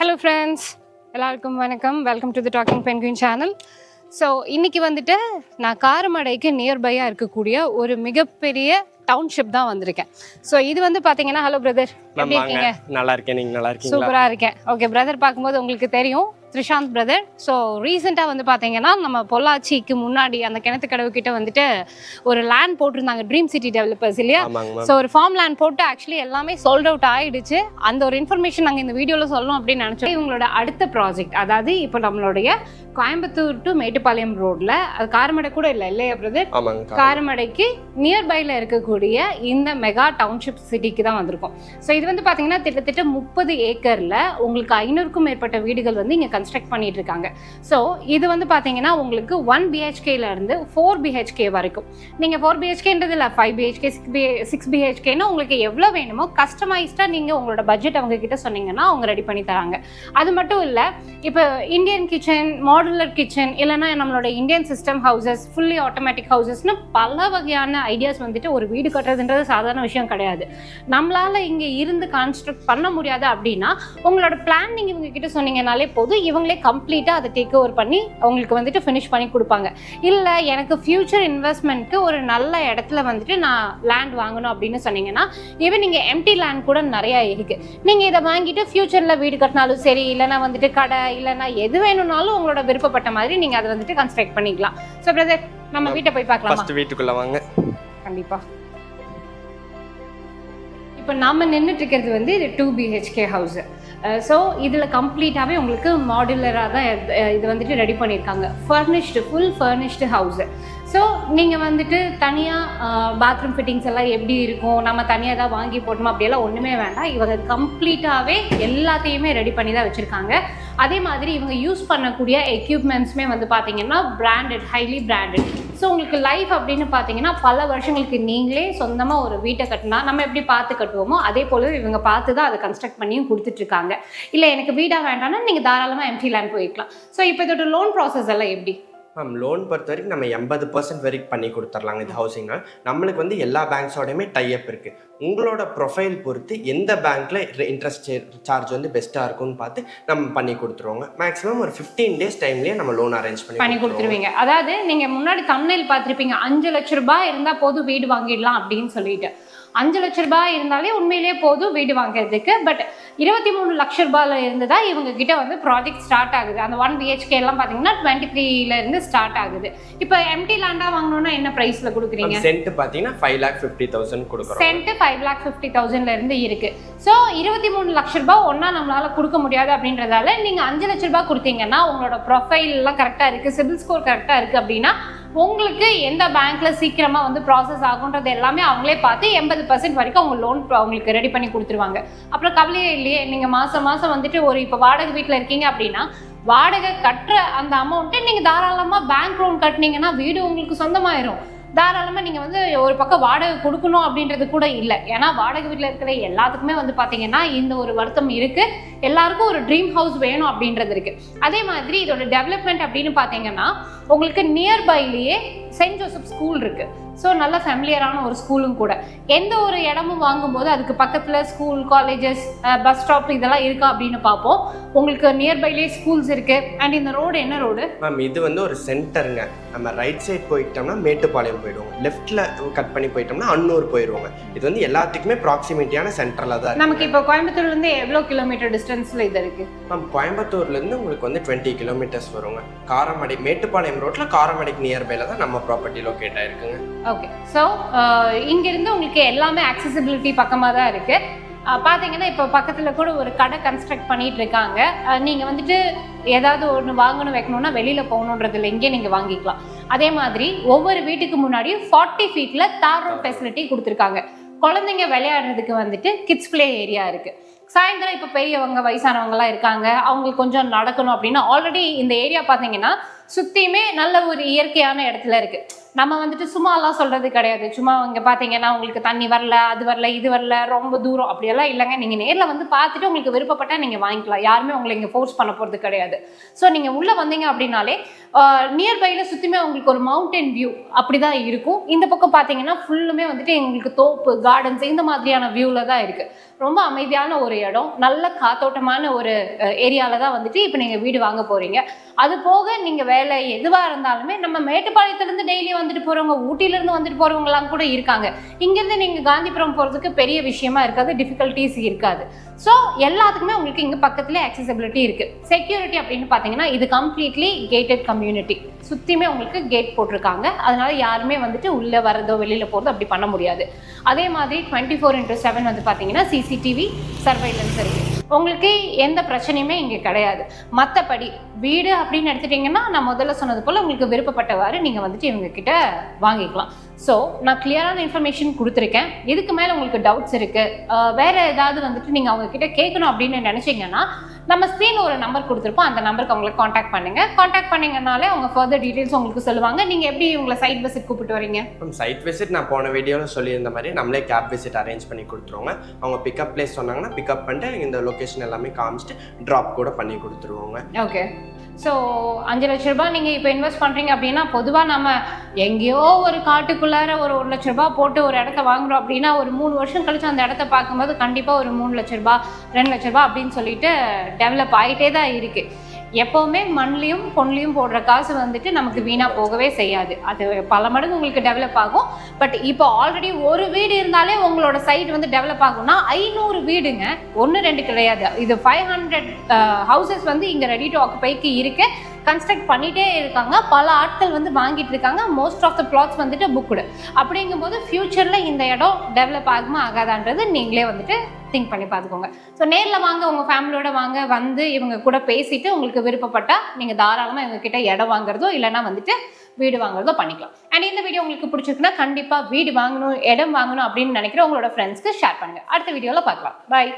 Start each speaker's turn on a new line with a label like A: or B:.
A: Hello friends, எல்லாருக்கும் வணக்கம். Welcome to the docking penguin channel. So இன்றைக்கி வந்துட்டு நான் காரமடைக்கு நியர்பையாக இருக்கக்கூடிய ஒரு மிகப்பெரிய டவுன்ஷிப் தான் வந்திருக்கேன். ஸோ இது வந்து பார்த்தீங்கன்னா, ஹலோ பிரதர், எப்படி இருக்கீங்க?
B: நல்லா இருக்கேன், நீங்கள் நல்லா இருக்கீங்க?
A: சூப்பராக இருக்கேன். ஓகே பிரதர், பார்க்கும்போது உங்களுக்கு தெரியும் த்ரிஷாந்த் பிரதர். ஸோ ரீசெண்டாக வந்து பார்த்தீங்கன்னா, நம்ம பொள்ளாச்சிக்கு முன்னாடி அந்த கிணத்து கடவு கிட்ட வந்துட்டு ஒரு லேண்ட் போட்டிருந்தாங்க, ட்ரீம் சிட்டி டெவலப்பர்ஸ் இல்லையா? ஸோ ஒரு ஃபார்ம் லேண்ட் போட்டு ஆக்சுவலி எல்லாமே சோல்ட் அவுட் ஆகிடுச்சு. அந்த ஒரு இன்ஃபர்மேஷன் நாங்கள் இந்த வீடியோவில் சொல்லணும் அப்படின்னு நினச்சோம். இவங்களோட அடுத்த ப்ராஜெக்ட், அதாவது இப்போ நம்மளுடைய கோயம்புத்தூர் டு மேட்டுப்பாளையம் ரோட்ல, அது காரமடை கூட இல்லை இல்லையா பிரதர்? காரமடைக்கு நியர்பைல இருக்கக்கூடிய இந்த மெகா டவுன்ஷிப் சிட்டிக்கு தான் வந்திருக்கும். ஸோ இது வந்து பார்த்தீங்கன்னா கிட்டத்தட்ட 30 ஏக்கர்ல உங்களுக்கு 500க்கும் மேற்பட்ட வீடுகள் வந்து இங்கே கன்ஸ்ட்ரக்ட் பண்ணிட்டு இருக்காங்க. ஸோ இது வந்து பார்த்தீங்கன்னா உங்களுக்கு 1 BHKல இருந்து 4 BHK வரைக்கும். நீங்கள் 4 BHKன்றது இல்லை, 5 BHK 6 BHKன்னா உங்களுக்கு எவ்வளோ வேணுமோ கஸ்டமைஸ்டாக நீங்கள் உங்களோட பட்ஜெட் அவங்க கிட்ட சொன்னீங்கன்னா அவங்க ரெடி பண்ணி தராங்க. அது மட்டும் இல்லை, இப்போ இந்தியன் கிச்சன், மாடுலர் கிச்சன், இல்லைன்னா நம்மளோட Indian system houses, fully automatic ஹவுசஸ்னு பல வகையான ஐடியாஸ் வந்துட்டு ஒரு வீடு கட்டுறதுன்றது சாதாரண விஷயம் கிடையாது. நம்மளால் இங்கே இருந்து கான்ஸ்ட்ரக்ட் பண்ண முடியாது அப்படின்னா உங்களோட பிளான் நீங்கள் இவங்க கிட்ட சொன்னீங்கனாலே போதும், இவங்களே கம்ப்ளீட்டாக அதை டேக் ஓவர் பண்ணி அவங்களுக்கு வந்துட்டு ஃபினிஷ் பண்ணி கொடுப்பாங்க. இல்லை எனக்கு ஃபியூச்சர் இன்வெஸ்ட்மெண்ட்க்கு ஒரு நல்ல இடத்துல வந்துட்டு நான் லேண்ட் வாங்கணும் அப்படின்னு சொன்னீங்கன்னா, ஈவன் நீங்கள் எம்டி லேண்ட் கூட நிறையா இருக்குது. நீங்கள் இதை வாங்கிட்டு ஃபியூச்சரில் வீடு கட்டினாலும் சரி, இல்லைனா வந்துட்டு கடை, இல்லைனா எது வேணும்னாலும் உங்களோட விருப்பப்பட்ட மாதிரி நீங்கள் அதை வந்துட்டு கன்ஸ்ட்ரக்ட் பண்ணிக்கலாம். ஸோ பிரதர், நம்ம வீட்டை போய் பார்க்கலாம்.
B: வீட்டுக்குள்ள வாங்க.
A: கண்டிப்பாக. இப்போ நம்ம நின்றுட்டு இருக்கிறது வந்து இது 2 BHK ஹவுஸு. ஸோ இதில் கம்ப்ளீட்டாகவே உங்களுக்கு மாடுலராக தான் இது வந்துட்டு ரெடி பண்ணியிருக்காங்க. Furnished, full furnished house. So நீங்கள் வந்துட்டு தனியாக பாத்ரூம் ஃபிட்டிங்ஸ் எல்லாம் எப்படி இருக்கும், நம்ம தனியாக ஏதாவது வாங்கி போட்டோமா அப்படியெல்லாம் ஒன்றுமே வேண்டாம். இவங்க கம்ப்ளீட்டாகவே எல்லாத்தையுமே ரெடி பண்ணி தான் வச்சுருக்காங்க. அதே மாதிரி இவங்க யூஸ் பண்ணக்கூடிய எக்யூப்மெண்ட்ஸுமே வந்து பார்த்தீங்கன்னா பிராண்டட், ஹைலி பிராண்டட். ஸோ உங்களுக்கு லைஃப் அப்படின்னு பார்த்தீங்கன்னா பல வருஷங்களுக்கு நீங்களே சொந்தமாக ஒரு வீட்டை கட்டினா நம்ம எப்படி பார்த்து கட்டுவோமோ அதே போல் இவங்க பார்த்து தான் அதை கன்ஸ்ட்ரக்ட் பண்ணியும் கொடுத்துட்ருக்காங்க. இல்லை எனக்கு வீடாக வேண்டாம்னா நீங்கள் தாராளமாக எம்டி லேண்ட் போய்க்கலாம். ஸோ இப்போ இதோட லோன் ப்ராசஸ் எல்லாம் எப்படி?
B: லோன் பொறுத்த வரைக்கும் நம்ம 80% வரைக்கும் பண்ணி கொடுத்துர்லாங்க. இது ஹவுசிங்னா நம்மளுக்கு வந்து எல்லா பேங்க்ஸோடையுமே டைப் இருக்குது. உங்களோட ப்ரொஃபைல் பொறுத்து எந்த பேங்க்கில் இன்ட்ரெஸ்ட் சார்ஜ் வந்து பெஸ்ட்டாக இருக்கும்னு பார்த்து நம்ம பண்ணி கொடுத்துருவோங்க. மேக்ஸிமம் ஒரு 15 டேஸ் டைம்லேயே நம்ம லோன் அரேஞ்ச் பண்ணி
A: கொடுத்துருவீங்க. அதாவது நீங்கள் முன்னாடி தம்ப்நெயில் பார்த்துருப்பீங்க, 5 லட்ச ரூபாய் இருந்தால் போதும் வீடு வாங்கிடலாம் அப்படின்னு சொல்லிட்டு. 5 லட்ச ரூபாய் இருந்தாலே உண்மையிலேயே போதும் வீடு வாங்குறதுக்கு. பட் 23 லட்ச ரூபாயில் இருந்து தான் இவங்க கிட்ட வந்து ப்ராஜெக்ட் ஸ்டார்ட் ஆகுது. அந்த 1 BHK எல்லாம் பார்த்தீங்கன்னா 23ல இருந்து ஸ்டார்ட் ஆகுது. இப்போ எம்டி லேண்டாக வாங்கணும்னா என்ன ப்ரைஸில் கொடுக்குறீங்க?
B: சென்ட் பார்த்தீங்கன்னா 5,50,000 கொடுக்குறோம்.
A: சென்ட் 5,50,000ல இருந்து இருக்கு. ஸோ 23 லட்ச ரூபாய் ஒன்றா நம்மளால கொடுக்க முடியாது அப்படின்றதால நீங்கள் 5 லட்ச ரூபாய் கொடுத்தீங்கன்னா உங்களோட ப்ரொஃபைல் எல்லாம் கரெக்டாக இருக்குது, சிபில் ஸ்கோர் கரெக்டாக இருக்குது அப்படின்னா உங்களுக்கு எந்த பேங்க்ல சீக்கிரமா வந்து ப்ராசஸ் ஆகுன்றது எல்லாமே அவங்களே பார்த்து 80% வரைக்கும் அவங்க லோன் உங்களுக்கு ரெடி பண்ணி கொடுத்துருவாங்க. அப்புறம் கவலையே இல்லையே, நீங்க மாசம் மாசம் வந்துட்டு ஒரு இப்போ வாடகை வீட்டில் இருக்கீங்க அப்படின்னா வாடகை கட்டுற அந்த அமௌண்ட்டை நீங்க தாராளமா பேங்க் லோன் கட்டினீங்கன்னா வீடு உங்களுக்கு சொந்தமாயிரும். தாராளமாக நீங்கள் வந்து ஒரு பக்கம் வாடகை கொடுக்கணும் அப்படின்றது கூட இல்லை. ஏன்னா வாடகை வீட்டில் இருக்கிற எல்லாத்துக்குமே வந்து பார்த்தீங்கன்னா இந்த ஒரு வருத்தம் இருக்குது, எல்லாருக்கும் ஒரு ட்ரீம் ஹவுஸ் வேணும் அப்படின்றது இருக்குது. அதே மாதிரி இதோட டெவலப்மெண்ட் அப்படின்னு பார்த்தீங்கன்னா உங்களுக்கு நியர்பைலேயே செயின்ட் ஜோசப் ஸ்கூல் இருக்குது. ஸோ நல்ல ஃபேமிலியரான ஒரு ஸ்கூலும் கூட. எந்த ஒரு இடமும் வாங்கும்போது அதுக்கு பக்கத்தில் ஸ்கூல், காலேஜஸ், பஸ் ஸ்டாப் இதெல்லாம் இருக்கா அப்படின்னு பார்ப்போம். உங்களுக்கு நியர்பைலேயே ஸ்கூல்ஸ் இருக்குது. அண்ட் இந்த ரோடு என்ன ரோடு
B: மேம்? இது வந்து ஒரு சென்டருங்க. நம்ம ரைட் சைட் போயிட்டோம்னா மேட்டுப்பாளையம் போயிடுவோம், லெஃப்ட்டில் கட் பண்ணி போயிட்டோம்னா அன்னூர் போயிடுவோங்க. இது வந்து எல்லாத்துக்குமே ப்ராக்சிமிட்டியான சென்டரில் தான்
A: நமக்கு. இப்போ கோயம்புத்தூர்லேருந்து எவ்வளோ கிலோமீட்டர் டிஸ்டன்ஸில் இது இருக்குது?
B: மேம் கோயம்புத்தூர்லேருந்து உங்களுக்கு வந்து 20 கிலோமீட்டர்ஸ் வருங்க. காரமடை, மேட்டுப்பாளையம் ரோட்டில் காரமடைக்கு நியர்பையில் தான் நம்ம ப்ராப்பர்ட்டி லொக்கேட் ஆயிருக்குங்க.
A: ஓகே. ஸோ இங்கேருந்து உங்களுக்கு எல்லாமே அக்சசிபிலிட்டி பக்கமாக தான் இருக்குது. பார்த்தீங்கன்னா இப்போ பக்கத்தில் கூட ஒரு கடை கன்ஸ்ட்ரக்ட் பண்ணிட்டு இருக்காங்க. நீங்கள் வந்துட்டு ஏதாவது ஒன்று வாங்கணும் வைக்கணும்னா வெளியில் போகணுன்றதில்ல, இங்கே நீங்கள் வாங்கிக்கலாம். அதே மாதிரி ஒவ்வொரு வீட்டுக்கு முன்னாடியும் 40 ஃபீட்டில் தார் ரோட் ஃபெசிலிட்டி கொடுத்துருக்காங்க. குழந்தைங்க விளையாடுறதுக்கு வந்துட்டு கிட்ஸ் பிளே ஏரியா இருக்குது. சாயந்தரம் இப்போ பெரியவங்க, வயசானவங்கலாம் இருக்காங்க, அவங்களுக்கு கொஞ்சம் நடக்கணும் அப்படின்னா ஆல்ரெடி இந்த ஏரியா பார்த்தீங்கன்னா சுற்றியுமே நல்ல ஒரு இயற்கையான இடத்துல இருக்குது. நம்ம வந்துட்டு சும்மாலாம் சொல்றது கிடையாது. சும்மா இங்கே பார்த்தீங்கன்னா உங்களுக்கு தண்ணி வரல, அது வரல, இது வரல, ரொம்ப தூரம் அப்படியெல்லாம் இல்லைங்க. நீங்கள் நேரில் வந்து பார்த்துட்டு உங்களுக்கு விருப்பப்பட்டால் நீங்கள் வாங்கிக்கலாம். யாருமே உங்களை இங்கே ஃபோர்ஸ் பண்ண போகிறது கிடையாது. ஸோ நீங்கள் உள்ளே வந்தீங்க அப்படின்னாலே நியர்பையில் சுற்றியுமே உங்களுக்கு ஒரு மவுண்டன் வியூ அப்படி தான் இருக்கும். இந்த பக்கம் பார்த்தீங்கன்னா ஃபுல்லுமே வந்துட்டு எங்களுக்கு தோப்பு, கார்டன்ஸ் இந்த மாதிரியான வியூவில் தான் இருக்குது. ரொம்ப அமைதியான ஒரு இடம், நல்ல காத்தோட்டமான ஒரு ஏரியாவில் தான் வந்துட்டு இப்போ நீங்கள் வீடு வாங்க போகிறீங்க. அது போக நீங்கள் வேலை எதுவாக இருந்தாலுமே நம்ம மேட்டுப்பாளையத்துலேருந்து டெய்லி வந்துட்டு போகிறவங்க, ஊட்டியிலேருந்து வந்துட்டு போகிறவங்கலாம் கூட இருக்காங்க. இங்கேருந்து நீங்கள் காந்திபுரம் போகிறதுக்கு பெரிய விஷயமா இருக்காது, டிஃபிகல்ட்டிஸ் இருக்காது. ஸோ எல்லாத்துக்குமே உங்களுக்கு இங்கே பக்கத்துலேயே அக்சசபிலிட்டி இருக்குது. செக்யூரிட்டி அப்படின்னு பார்த்தீங்கன்னா இது கம்ப்ளீட்லி கேட்டட் கம்யூனிட்டி. சுற்றியுமே உங்களுக்கு கேட் போட்டிருக்காங்க. அதனால யாருமே வந்துட்டு உள்ளே வரதோ வெளியில் போகிறதோ அப்படி பண்ண முடியாது. அதே மாதிரி 24/7 வந்து பார்த்தீங்கன்னா சிசிடிவி சர்வைலன்ஸ் இருக்குது. உங்களுக்கு எந்த பிரச்சனையுமே இங்கே கிடையாது. மற்றபடி வீடு அப்படின்னு எடுத்துட்டிங்கன்னா நான் முதல்ல சொன்னது போல் உங்களுக்கு விருப்பப்பட்டவாறு நீங்கள் வந்துட்டு இவங்க கிட்ட வாங்கிக்கலாம். ஸோ நான் கிளியரான இன்ஃபர்மேஷன் கொடுத்துருக்கேன். இதுக்கு மேலே உங்களுக்கு டவுட்ஸ் இருக்குது, வேறு ஏதாவது வந்துட்டு நீங்கள் அவங்க கிட்ட கேட்கணும் அப்படின்னு நினச்சிங்கன்னா நம்ம ஸ்க்ரீனில் ஒரு நம்பர் கொடுத்துருப்போம். அந்த நம்பருக்கு அவங்களை காண்டாக்ட் பண்ணுங்கள். காண்டாக்ட் பண்ணிங்கனாலே அவங்க ஃபர்தர் டீட்டெயில்ஸ் உங்களுக்கு சொல்லுவாங்க. நீங்கள் எப்படி உங்களை சைட் விசிட் கூப்பிட்டு வரீங்க?
B: சைட் விசிட் நான் போன வீடியோவில் சொல்லியிருந்த மாதிரி நம்மளே கேப் விசிட் அரேஞ்ச் பண்ணி கொடுத்துருவோங்க. அவங்க பிக்கப் பிளேஸ் சொன்னாங்கன்னா பிக்கப் பண்ணிட்டு இந்த லொக்கேஷன் எல்லாமே காமிச்சிட்டு ட்ராப் கூட பண்ணி கொடுத்துருவோங்க.
A: ஓகே. ஸோ 5 லட்ச ரூபாய் நீங்கள் இப்போ இன்வெஸ்ட் பண்ணுறீங்க அப்படின்னா பொதுவாக நம்ம எங்கேயோ ஒரு காட்டுக்குள்ளார ஒரு 1 லட்ச ரூபாய் போட்டு ஒரு இடத்த வாங்குறோம் அப்படின்னா ஒரு 3 வருஷம் கழிச்சு அந்த இடத்த பார்க்கும்போது கண்டிப்பாக ஒரு 3 லட்ச ரூபாய் 2 லட்ச ரூபாய் அப்படின்னு சொல்லிட்டு டெவலப் ஆகிட்டே தான் இருக்குது. எப்போவுமே மண்லேயும் பொண்லையும் போடுற காசு வந்துட்டு நமக்கு வீணாக போகவே செய்யாது. அது பல மடங்கு உங்களுக்கு டெவலப் ஆகும். பட் இப்போ ஆல்ரெடி ஒரு வீடு இருந்தாலே உங்களோட சைட் வந்து டெவலப் ஆகும்னா 500 வீடுங்க, 1-2 கிடையாது. இது 500 ஹவுசஸ் வந்து இங்கே ரெடி டு ஆக்குபைக்கு இருக்கு. கன்ஸ்ட்ரக்ட் பண்ணிகிட்டே இருக்காங்க. பல ஆட்கள் வந்து வாங்கிட்டு இருக்காங்க. மோஸ்ட் ஆஃப் த பிளாட்ஸ் வந்துட்டு புக்குடு. அப்படிங்கும்போது ஃப்யூச்சரில் இந்த இடம் டெவலப் ஆகுமா ஆகாதான்றது நீங்களே வந்துட்டு திங்க் பண்ணி பார்த்துக்கோங்க. ஸோ நேரில் வாங்க, உங்கள் ஃபேமிலியோட வாங்க, வந்து இவங்க கூட பேசிட்டு உங்களுக்கு விருப்பப்பட்டால் நீங்கள் தாராளமாக இவங்க கிட்ட இடம் வாங்குறதோ இல்லைனா வந்துட்டு வீடு வாங்குறதோ பண்ணிக்கலாம். அண்ட் இந்த வீடியோ உங்களுக்கு பிடிச்சிருக்குன்னா கண்டிப்பாக வீடு வாங்கணும், இடம் வாங்கணும் அப்படின்னு நினைக்கிற உங்களோட ஃப்ரெண்ட்ஸ்க்கு ஷேர் பண்ணுங்கள். அடுத்த வீடியோவில் பார்க்கலாம். பாய்.